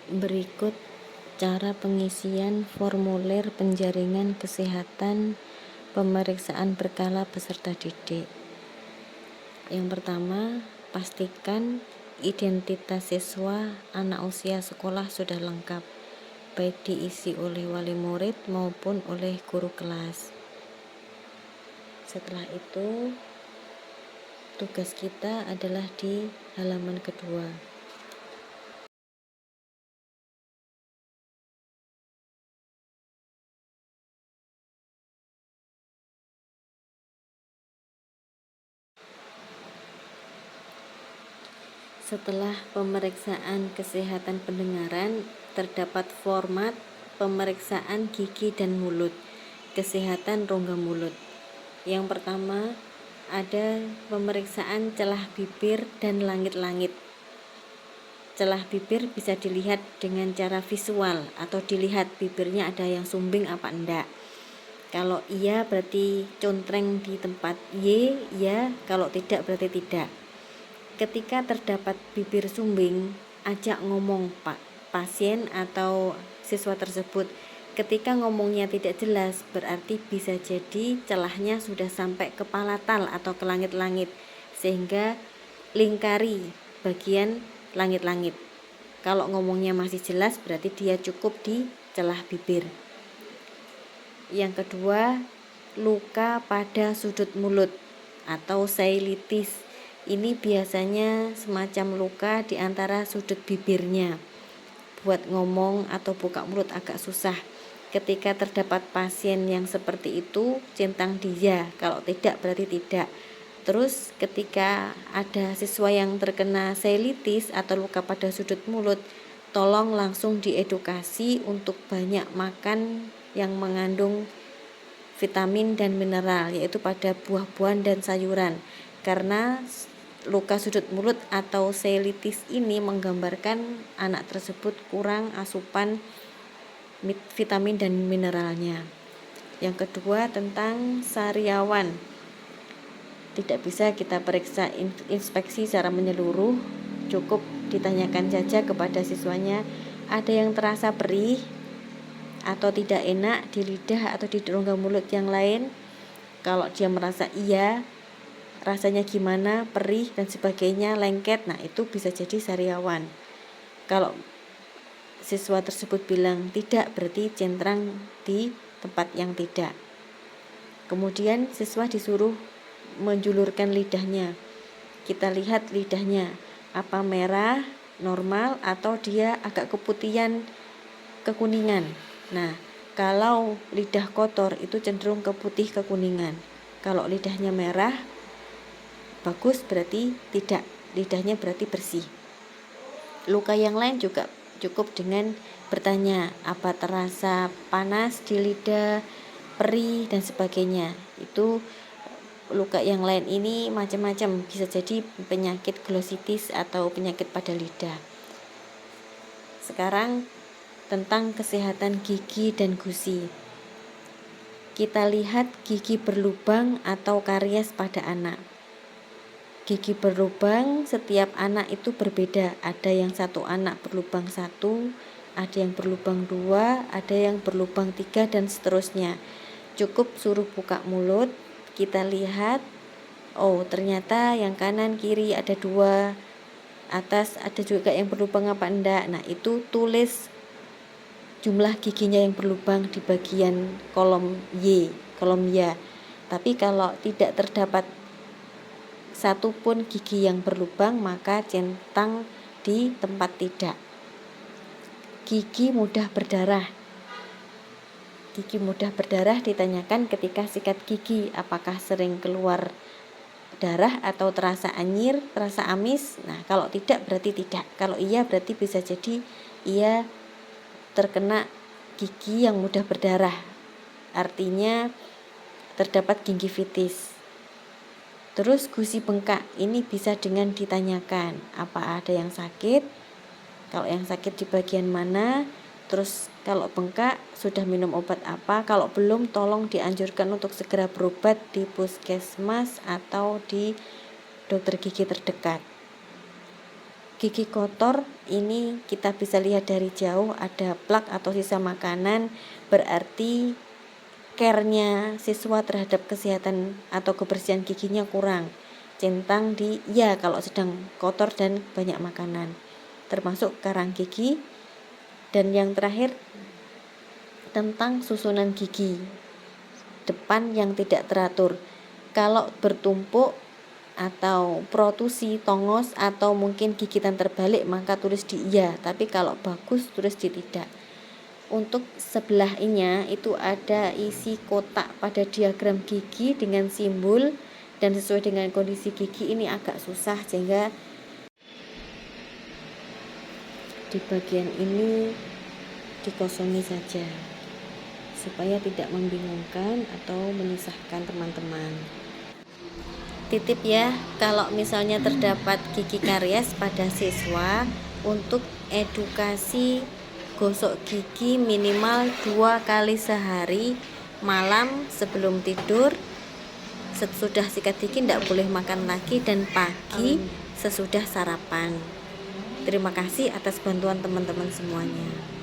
Berikut cara pengisian formulir penjaringan kesehatan pemeriksaan berkala peserta didik. Yang pertama, pastikan identitas siswa anak usia sekolah sudah lengkap, baik diisi oleh wali murid maupun oleh guru kelas. Setelah itu, tugas kita adalah di halaman kedua. Setelah pemeriksaan kesehatan pendengaran, terdapat format pemeriksaan gigi dan mulut, kesehatan rongga mulut. Yang pertama, ada pemeriksaan celah bibir dan langit-langit. Celah bibir bisa dilihat dengan cara visual atau dilihat bibirnya ada yang sumbing apa enggak. Kalau iya berarti contreng di tempat Y, ya. Kalau tidak berarti tidak. Ketika terdapat bibir sumbing, ajak ngomong pasien atau siswa tersebut. Ketika ngomongnya tidak jelas, berarti bisa jadi celahnya sudah sampai ke palatal atau ke langit-langit, sehingga lingkari bagian langit-langit. Kalau ngomongnya masih jelas, berarti dia cukup di celah bibir. Yang kedua, luka pada sudut mulut atau cheilitis. Ini biasanya semacam luka di antara sudut bibirnya. Buat ngomong atau buka mulut agak susah. Ketika terdapat pasien yang seperti itu, centang dia. Kalau tidak berarti tidak. Terus ketika ada siswa yang terkena cheilitis atau luka pada sudut mulut, tolong langsung diedukasi untuk banyak makan yang mengandung vitamin dan mineral, yaitu pada buah-buahan dan sayuran. Karena luka sudut mulut atau cheilitis ini menggambarkan anak tersebut kurang asupan vitamin dan mineralnya. Yang kedua, tentang sariawan. Tidak bisa kita periksa inspeksi secara menyeluruh, cukup ditanyakan saja kepada siswanya, ada yang terasa perih atau tidak enak di lidah atau di rongga mulut yang lain. Kalau dia merasa iya, rasanya gimana, perih dan sebagainya, lengket, nah itu bisa jadi sariawan. Kalau siswa tersebut bilang tidak, berarti centrang di tempat yang tidak. Kemudian siswa disuruh menjulurkan lidahnya. Kita lihat lidahnya, apa merah, normal, atau dia agak keputihan, kekuningan. Nah, kalau lidah kotor itu cenderung ke putih kekuningan. Kalau lidahnya merah, bagus, berarti tidak, lidahnya berarti bersih. Luka yang lain juga cukup dengan bertanya, apa terasa panas di lidah, perih dan sebagainya. Itu luka yang lain ini macam-macam, bisa jadi penyakit glositis atau penyakit pada lidah. Sekarang tentang kesehatan gigi dan gusi. Kita lihat gigi berlubang atau karies pada anak. Gigi berlubang setiap anak itu berbeda. Ada yang satu anak berlubang 1, ada yang berlubang 2, ada yang berlubang 3 dan seterusnya. Cukup suruh buka mulut, kita lihat, oh ternyata yang kanan kiri ada 2, atas ada juga yang berlubang apa enggak. Nah itu tulis jumlah giginya yang berlubang di bagian kolom Y, kolom ya. Tapi kalau tidak terdapat satu pun gigi yang berlubang, maka centang di tempat tidak. Gigi mudah berdarah. Gigi mudah berdarah ditanyakan ketika sikat gigi, apakah sering keluar darah atau terasa anyir, terasa amis. Nah, kalau tidak berarti tidak. Kalau iya berarti bisa jadi ia terkena gigi yang mudah berdarah. Artinya terdapat gingivitis. Terus gusi bengkak, ini bisa dengan ditanyakan, apa ada yang sakit? Kalau yang sakit di bagian mana? Terus kalau bengkak sudah minum obat apa? Kalau belum, tolong dianjurkan untuk segera berobat di puskesmas atau di dokter gigi terdekat. gigi kotor ini kita bisa lihat dari jauh ada plak atau sisa makanan, berarti care-nya siswa terhadap kesehatan atau kebersihan giginya kurang. Centang di kalau sedang kotor dan banyak makanan, termasuk karang gigi. Dan yang terakhir tentang susunan gigi depan yang tidak teratur. Kalau bertumpuk atau protusi, tongos, atau mungkin gigitan terbalik, maka tulis di iya. Tapi kalau bagus tulis di tidak. Untuk sebelahnya itu ada isi kotak pada diagram gigi dengan simbol, dan sesuai dengan kondisi gigi ini agak susah, sehingga di bagian ini dikosongi saja supaya tidak membingungkan atau menyusahkan teman-teman. Titip ya, kalau misalnya terdapat gigi karies pada siswa, untuk edukasi gosok gigi minimal 2 kali sehari, malam sebelum tidur, sesudah sikat gigi tidak boleh makan lagi, dan pagi sesudah sarapan. Terima kasih atas bantuan teman-teman semuanya.